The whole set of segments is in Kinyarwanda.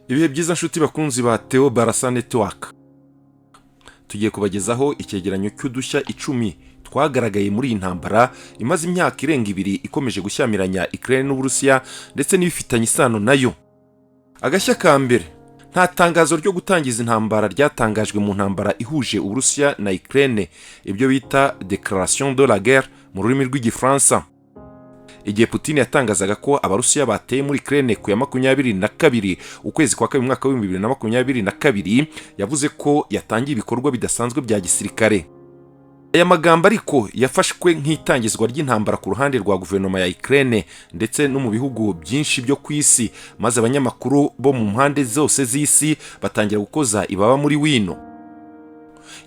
Ibihe byiza nshuti bakunzi ba Theo Barasa Network. Tugiye kubagezaho icyegeranyo cy'udushya 10 twagaragaye muri intambara imaze imyaka irenga 2 ikomeje gushyamiranya Ukraine n'Uburusiya ndetse n'ibifitanye isano nayo. Agashya ka mbere, nta tangazo ryo gutangiza intambara ryatangajwe mu ntambara ihuje Uburusiya na Ukraine, ibyo bita Déclaration de la guerre mu rurimi rw'igifaransa. Igihe Putin yatangazaga ko abarusiya bateye muri Ukraine ku ya 22 ukwezi kwa kabiri mwaka wa 2022, yavuze ko yatangiye ibikorwa bidasanzwe bya gisirikare. Aya magambo ariko yafashwe nk'itangizwa ry'intambara ku ruhande rwa guverinoma ya Ukraine ndetse no mu bihugu byinshi byo ku isi, maze abanyamakuru bo mu mpande zose z'isi batangira gukoza ibaba muri wino.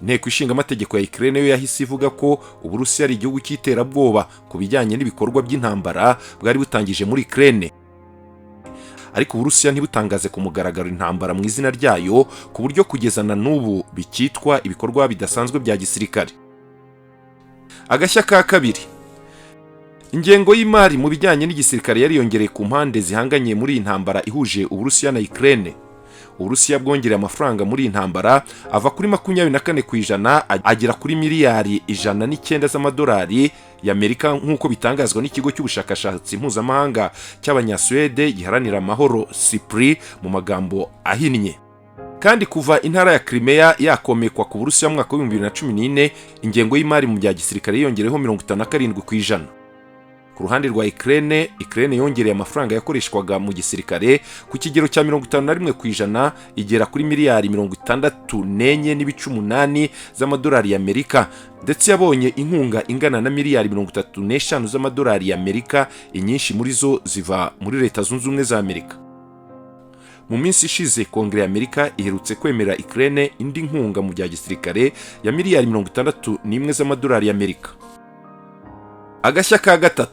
Inteko ishinga amategeko ya Ukraine yo yahise ivuga ko Uburusiya ari igihugu cy'iterabwoba ku bijyanye n'ibikorwa by'intambara bwari butangije muri Ukraine. Ariko Uburusiya ntibutangaze ku mugaragaro intambara mu izina ryayo, ku buryo kugeza na n'ubu bikitwa ibikorwa bidasanzwe bya gisirikare. Agashya ka kabiri, ingengo y'imari mu bijyanye n'igisirikare yariyongereye ku mpande zihanganye muri intambara ihuje Uburusiya na Ukraine. Uburusiya bwongereye amafaranga muri intambara ava kuri 24% agera kuri miliyari 109 z'amadolari y'Amerika, nk'uko bitangazwa n'ikigo cy'ubushakashatsi mpuzamahanga cy'abanyasuwede giharanira amahoro SIPRI mu magambo ahinnye. Kandi kuva intara ya Crimea yakomekwa ku Burusiya mu mwaka wa 2014, ingengo y'imari mu bya gisirikare yongereho 57%. Ku ruhande rwa Ukraine yongereye amafaranga yakoreshwaga mu gisirikare ku kigero cya 51% igera kuri miliyari 64.8 z'amadolari y'Amerika, ndetse yabonye inkunga ingana na miliyari 35 z'amadolari y'Amerika, inyinshi muri zo ziva muri Leta Zunze Ubumwe za Amerika. Mu minsi ishize Kongere y'Amerika iherutse kwemera Ukraine indi nkunga mu bya gisirikare ya miliyari 61 z'amadolari y'Amerika. Agashya ka gatatu,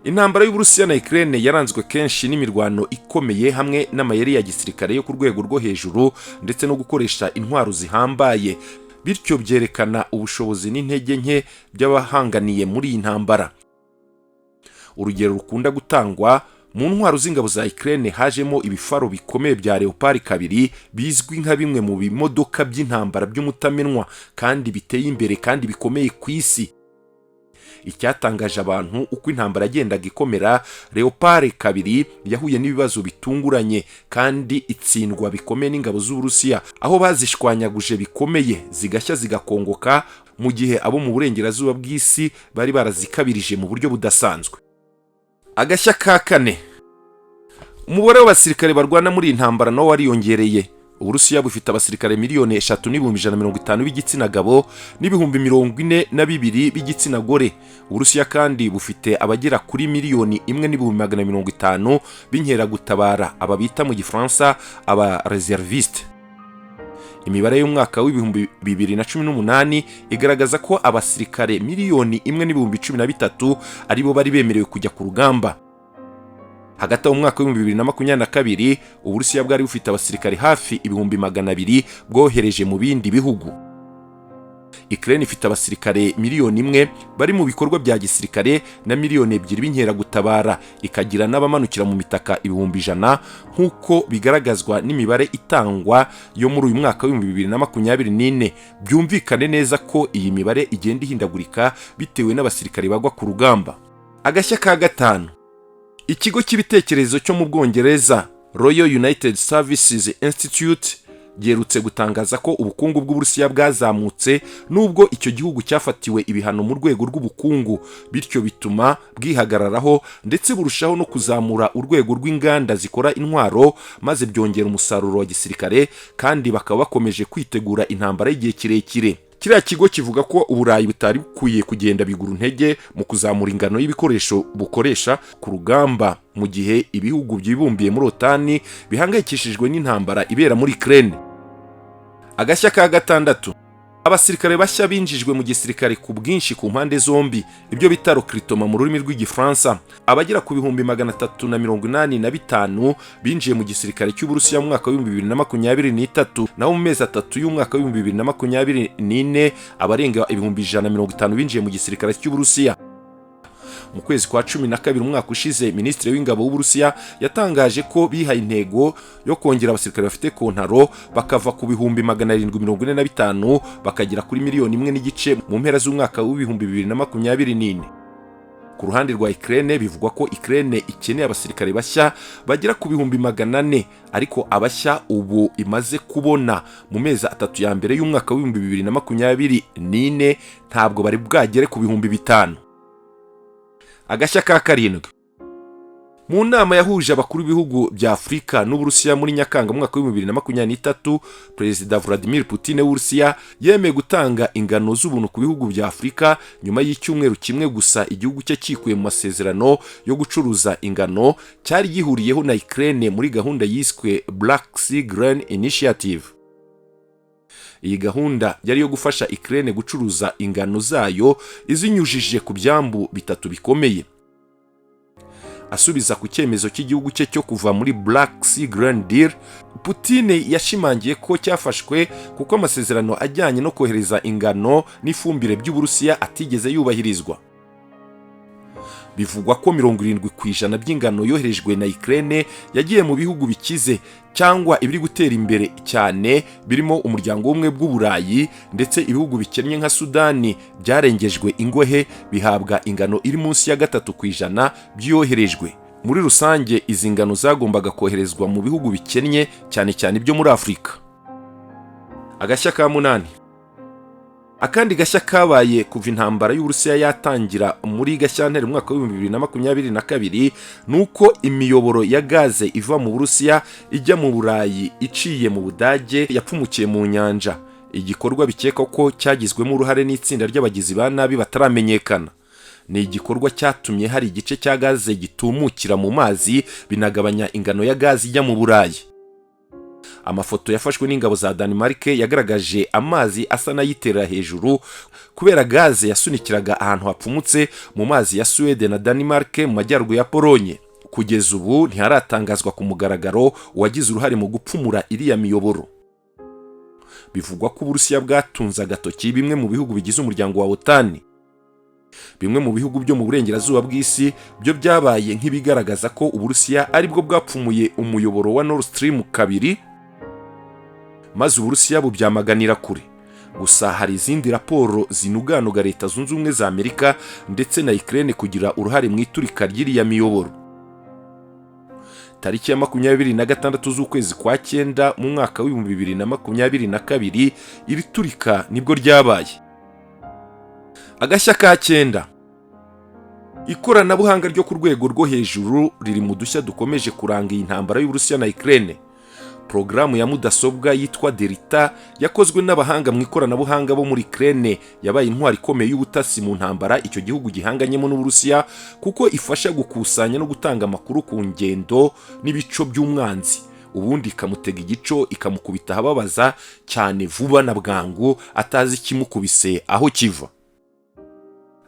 intambara y'Uburusiya na Ukraine yaranzwe kenshi n'imirwano ikomeye hamwe n'amayeri ya gisirikare yo ku rwego rwo hejuru ndetse no gukoresha intwaro zihambaye, bityo byerekana ubushobozi n'intege nke by'abahanganiye muri iyi ntambara. Urugero rukunda gutangwa, mu ntwaro z'ingabo za Ukraine hajemo ibifaro bikomeye bya Leopard 2 bizwi nka bimwe mu bimodoka by'intambara by'umutamenwa kandi biteye imbere kandi bikomeye ku isi. Icyatangaje abantu uko intambara yagendaga ikomera, Leopard 2 yahuye n'ibibazo bitunguranye kandi itsindwa bikomeye n'ingabo z'Uburusiya, aho bazishwanyaguje bikomeye zigashya zigakongoka, mu gihe abo mu burengerazuba bw'isi bari barazikabirije mu buryo budasanzwe. Agashya ka kane, umubare w'abasirikare barwana muri intambara nawo wariyongereye. Uburusiya bufite abasirikare miliyoni 3,150 b'igitsina gabo n'ibihumbi 42 b'igitsina gore. Uburusiya kandi bufite abagera kuri miliyoni 1,150 b'inkeragutabara, aba bita mu gifaransa aba reserviste. Imibare y'umwaka w'ibihumbi 2018 igaragaza ko abasirikare miliyoni 1,013 aribo bari bemerewe kujya ku rugamba. Hagati mu mwaka wa 2022 Uburusiya bwari bufite abasirikare hafi 200,000 bwohereje mu bindi bihugu. Ukraine ifite abasirikare miliyoni 1 bari mu bikorwa bya gisirikare na miliyoni 2 b'inkeragutabara, ikagira n'abamanukira mu mitaka 100,000 nk'uko bigaragazwa n'imibare itangwa yo muri uyu mwaka wa 2024. Byumvikane neza ko iyi mibare igenda ihindagurika bitewe n'abasirikare bagwa ku rugamba. Agashya ka gatanu, ikigo cy'ibitekerezo cyo mu Bwongereza Royal United Services Institute giherutse gutangaza ko ubukungu bw'Uburusiya bwazamutse nubwo icyo gihugu cyafatiwe ibihano mu rwego rw'ubukungu, bityo bituma bwihagararaho ndetse burushaho no kuzamura urwego rw'inganda zikora intwaro, maze byongera umusaruro wa gisirikare, kandi bakaba bakomeje kwitegura intambara y'igihe kirekire. Kiriya kigo kivuga ko Uburayi butari bukwiye kugenda bigura intege mu kuzamura ingano y'ibikoresho bukoresha ku rugamba, mu gihe ibihugu byibumbiye muri OTAN bihangayikishijwe n'intambara ibera muri Ukraine. Agashya ka gatandatu, abasirikare bashya binjijwe mu gisirikare ku bwinshi ku mpande zombi, ibyo bita recrutement mu rurimi rw'igifaransa. Abagera ku 385 binjiye mu gisirikare cy'Uburusiya mu mwaka wa 2023, naho mu mezi 3 y'umwaka wa 2024 abarenga 150 binjiye mu gisirikare cy'Uburusiya. Mu kwezi kwa 12 umwaka ushize, Minisitiri w'Ingabo w'Uburusiya yatangaje ko bihaye intego yo kongera abasirikare bafite kontaro bakava ku bihumbi 745 bakagera kuri miliyoni 1.5 mu mpera z'umwaka w'ibihumbi 2024. Ku ruhande rwa Ukraine bivugwa ko Ukraine ikeneye abasirikare bashya bagera ku bihumbi 400, ariko abashya ubu imaze kubona mu mezi 3 ya mbere y'umwaka w'ibihumbi 2024 ntabwo bari bwagere ku bihumbi 5. Agashya ka 7. Mu nama yahuje abakuru b'ibihugu bya Afurika n'Uburusiya muri Nyakanga mu mwaka wa 2023, Perezida Vladimir Putin w'Uburusiya yemeye gutanga ingano z'ubuntu ku bihugu bya Afurika nyuma y'icyumweru kimwe gusa igihugu cye cyikuye mu masezerano yo gucuruza ingano cyari gihuriyeho na Ukraine muri gahunda yiswe Black Sea Grain Initiative. Iyi gahunda yari yo gufasha Ukraine gucuruza ingano zayo izinyujije ku byambu bitatu bikomeye. Asubiza ku cyemezo cy'igihugu cye cyo kuva muri Black Sea Grain Deal, Putin yashimangiye ko cyafashwe kuko amasezerano ajyanye no kohereza ingano n'ifumbire by'Uburusiya atigeze yubahirizwa. Bivugwa ko 70% by'ingano yoherejwe na Ukraine yagiye mu bihugu bikize cyangwa ibiri gutera imbere cyane, birimo umuryango umwe bw'Uburayi, ndetse ibihugu bikennye nka Sudani byarengejwe ingohe bihabwa ingano iri munsi ya 3% byyoherejwe. Muri rusange izi ngano zagombaga koherezwa mu bihugu bikennye cyane cyane ibyo muri Afurika. Agashya ka 8. Akandi gashya kabaye kuva intambara y'Uburusiya yatangira muri Gashyantare mu mwaka wa 2022 nuko imiyoboro ya gaze iva mu Burusiya ijya mu Burayi iciye mu Budage yapfumukiye mu nyanja. Igikorwa bikeka ko cyagizwemo uruhare n'itsinda ry'abagizi ba nabi bataramenyekana. Ni igikorwa cyatumye hari igice cya gaze gitumukira mu mazi binagabanya ingano ya gaze ijya mu Burayi. Amafoto yafashwe n'ingabo za Denmark yagaragaje amazi asa n'ayiterera hejuru kubera gaze yasunikiraga ahantu hapfumutse mu mazi ya Swede na Denmark mu majyaruguru ya Polonye. Kugeza ubu ntiharatangazwa ku mugaragaro uwagize uruhare mu gupfumura iriya miyoboro. Bivugwa ko Uburusiya bwatunze agatoki bimwe mu bihugu bigize umuryango wa OTAN. Bimwe mu bihugu byo mu burengerazuba bw'isi byo byabaye nk'ibigaragaza ko Uburusiya aribwo bwapfumuye umuyoboro wa Nord Stream 2, maze Uburusiya bubyamaganira kure. Gusa hari izindi raporo zinuganuga Leta Zunze Ubumwe za Amerika ndetse na Ukraine kugira uruhare mu iturika ry'iriya miyoboro. Tariki ya 26 z'ukwezi kwa 9 mu mwaka wa 2022 iri turika nibwo ryabaye. Agashya ka 9. Ikoranabuhanga ryo ku rwego rwo hejuru riri mu dushya dukomeje kuranga iyi ntambara y'Uburusiya na Ukraine. Programu ya mudasobwa yitwa Delta yakozwe n'abahanga mu ikoranabuhanga bo muri Ukraine yabaye intwari ikomeye y'ubutasi mu ntambara icyo gihugu gihanganyemo n'Uburusiya, kuko ifasha gukusanya no gutanga amakuru ku ngendo n'ibico by'umwanzi, ubundi ikamutega igico ikamukubita ahababaza cyane vuba na bwangu atazi kimukubise aho kiva.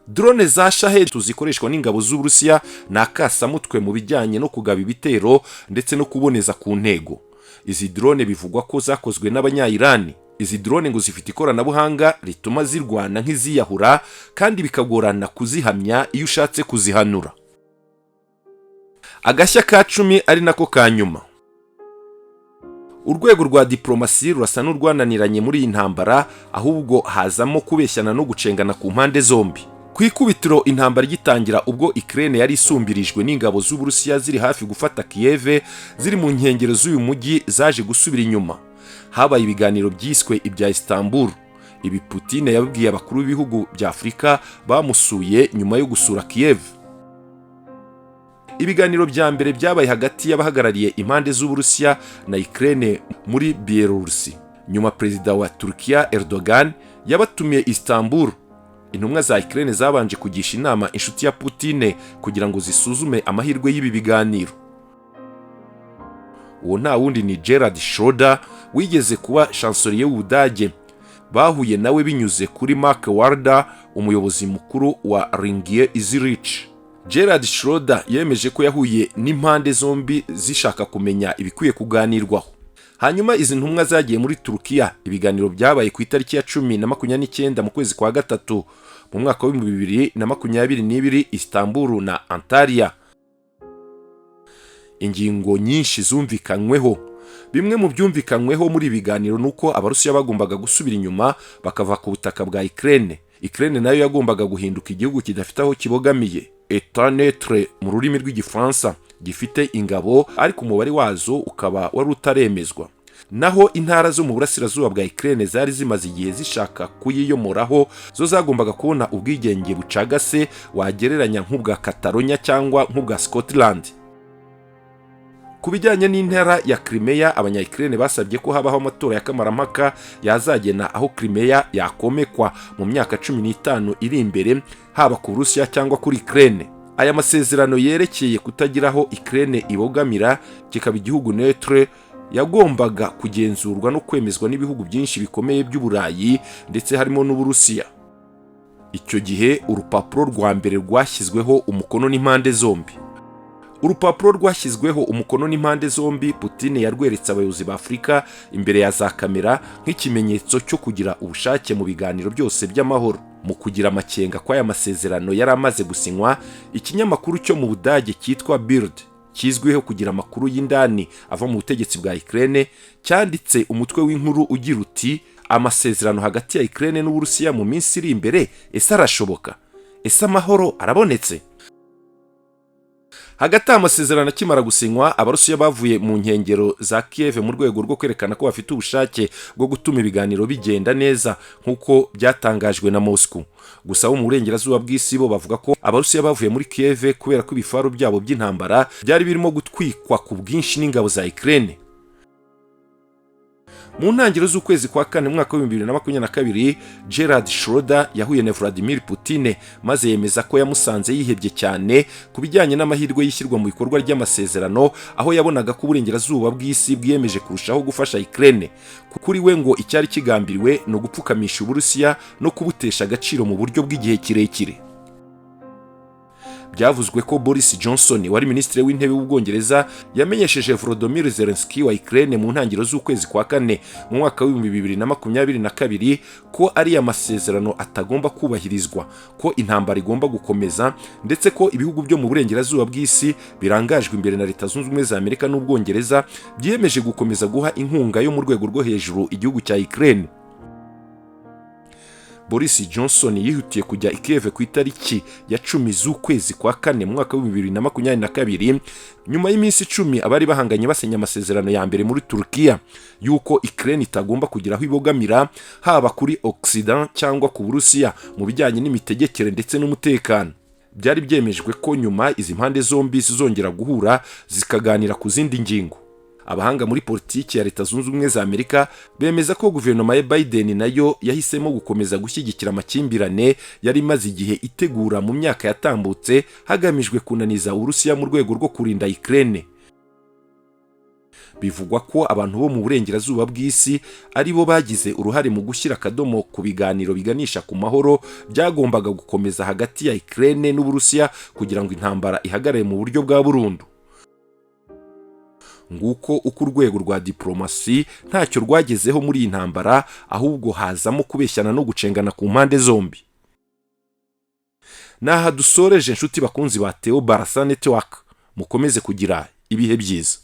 Drone za Shahed zikoreshwa n'ingabo z'Uburusiya nakasamutwe mu bijyanye no kugaba ibitero ndetse no kuboneza ku ntego. Izi drone bivugwa ko zakozwe n'Abanya-Irani. Izi drone ngo zifite ikoranabuhanga rituma zirwana nk'iziyahura kandi bikagorana kuzihamya iyo ushatse kuzihanura. Agashya ka 10 ari nako ka nyuma. Urwego rwa diplomasi rurasa n'urwananiranye muri iyi ntambara, ahubwo hazamo kubeshyana no gucengana ku mpande zombi. Ku ikubitiro intambara igitangira ubwo Ukraine yari isumbirijwe n'ingabo z'Uburusiya ziri hafi gufata Kiev, ziri mu nkengero z'uyu mujyi zaje gusubira inyuma. Habaye ibiganiro byiswe ibya Istanbul. Ibi Putin yabwiye abakuru b'ibihugu bya Afurika bamusuye nyuma yo gusura Kiev. Ibiganiro bya mbere byabaye hagati y'abahagarariye impande z'Uburusiya na Ukraine muri Byelorusi. Nyuma Perezida wa Turkiya Erdogan yabatumiye Istanbul. Intumwa za Ukraine zabanje kugisha inama inshuti ya Putin kugira ngo zisuzume amahirwe y'ibi biganiro. Uwo nta wundi ni Gerhard Schröder wigeze kuba chancelier w'Ubudage. Bahuye nawe binyuze kuri Mark Warder, umuyobozi mukuru wa Ringier Izirich. Gerhard Schröder yemeje ko yahuye n'impande zombi zishaka kumenya ibikwiye kuganirwaho. Hanyuma izi ntumwa zagiye muri Turkiya. Ibiganiro byabaye ku itariki ya 10 na 29 mu kwezi kwa 3. mu mwaka wa 2022 Istanbul na Antalya. Ingingo nyinshi zumvikanyweho. Bimwe mu byumvikanyweho muri biganiro nuko Abarusiya bagombaga gusubira inyuma bakava ku butaka bwa Ukraine. Ukraine nayo yagombaga guhinduka igihugu kidafite aho kibogamiye, état neutre mu rurimi rw'igifaransa, gifite ingabo ariko umubare wazo ukaba wari utaremezwa. Naho intara zo mu burasirazuba bwa Ukraine zari zimaze igihe zishaka kuyiyomoraho, zo zagombaga kubona ubwigenge bucagase wagereranya nk'ubwa Catalonia cyangwa nk'ubwa Scotland. Ku bijyanye n'intara ya Crimea, abanya-Ukraine basabye ko habaho amatora ya kamarampaka yazagena aho Crimea yakomekwa mu myaka 15 iri imbere, haba ku Burusiya cyangwa kuri Ukraine. Aya masezerano yerekeye kutagiraho Ukraine ibogamira kikaba igihugu neutre yagombaga kugenzurwa no kwemezwa n'ibihugu byinshi bikomeye by'Uburayi ndetse harimo n'Uburusiya. Icyo gihe urupapuro rwa mbere rwashyizweho umukono n'impande zombi. Urupapuro rwashyizweho umukono n'impande zombi Putin yarweretse abayobozi ba Afurika imbere ya za kamera nk'ikimenyetso cyo kugira ubushake mu biganiro byose by'amahoro. Mu kugira amakenga kw'aya masezerano yari amaze gusinywa, ikinyamakuru cyo mu Budage cyitwa Bild kizwiho kugira amakuru y'indani ava mu butegetsi bwa Ukraine cyanditse umutwe w'inkuru ugira uti amasezerano hagati ya Ukraine n'Uburusiya mu minsi iri imbere ese arashoboka? Ese amahoro arabonetse? Hagati amasezerano akimara gusinywa, Abarusiya bavuye mu nkengero za Kiev mu rwego rwo kwerekana ko bafite ubushake bwo gutuma ibiganiro bigenda neza nk'uko byatangajwe na Moscow. Gusa mu burengerazuba bw'isi bo bavuga ko Abarusiya bavuye muri Kiev kubera ko ibifaru byabo by'intambara byari birimo gutwikwa ku bwinshi n'ingabo za Ukraine. Mu ntangiriro z'ukwezi kwa kane mu mwaka wa 2022, Gerard Schroeder yahuye na Vladimir Putin maze yemeza ko yamusanze yihebye cyane ku bijyanye n'amahirwe y'ishyirwa mu bikorwa ry'amasezerano, aho yabonaga ko uburengerazuba bw'isi bwiyemeje kurushaho gufasha Ukraine. Kuri we ngo icyari kigambiriwe no gupfukamisha Uburusiya no kubutesha agaciro mu buryo bw'igihe kirekire. Byavuzwe ko Boris Johnson wari minisitiri w'intebe w'Ubwongereza yamenyesheje Volodymyr Zelensky wa Ukraine mu ntangiriro z'ukwezi kwa kane mu mwaka wa 2022 ko ari amasezerano atagomba kubahirizwa, ko intambara igomba gukomeza ndetse ko ibihugu byo mu burengerazuba bw'isi birangajwe imbere na Leta Zunze Ubumwe za Amerika n'Ubwongereza byiyemeje gukomeza guha inkunga yo mu rwego rwo hejuru igihugu cya Ukraine. Boris Johnson yihutiye kujya Kiev ku itariki ya 10 z'ukwezi kwa kane mu mwaka wa 2022 nyuma y'iminsi 10 abari bahanganye basenya amasezerano ya mbere muri Turkiya yuko Ukraine itagomba kugira aho ibogamira haba kuri Occident cyangwa ku Burusiya mu bijyanye n'imitegekere ndetse n'umutekano. Byari byemejwe ko nyuma izi mpande zombi zizongera guhura zikaganira ku zindi ngingo. Abahanga muri politiki ya Leta Zunze Ubumwe za Amerika bemeza ko guverinoma ya Biden nayo yahisemo gukomeza gushyigikira amakimbirane yari imaze igihe itegura mu myaka yatambutse hagamijwe kunaniza Uburusiya mu rwego rwo kurinda Ukraine. Bivugwa ko abantu bo mu burengerazuba bw'isi ari bo bagize uruhare mu gushyira akadomo ku biganiro biganisha ku mahoro byagombaga gukomeza hagati ya Ukraine n'Uburusiya kugira ngo intambara ihagarare mu buryo bwa burundu. Nguko uko urwego rwa diplomasi ntacyo rwagezeho muri iyi ntambara, ahubwo hazamo kubeshyana no gucengana ku mpande zombi. Naha dusoreje inshuti bakunzi ba Theo Barasa Network, mukomeze kugira ibihe byiza.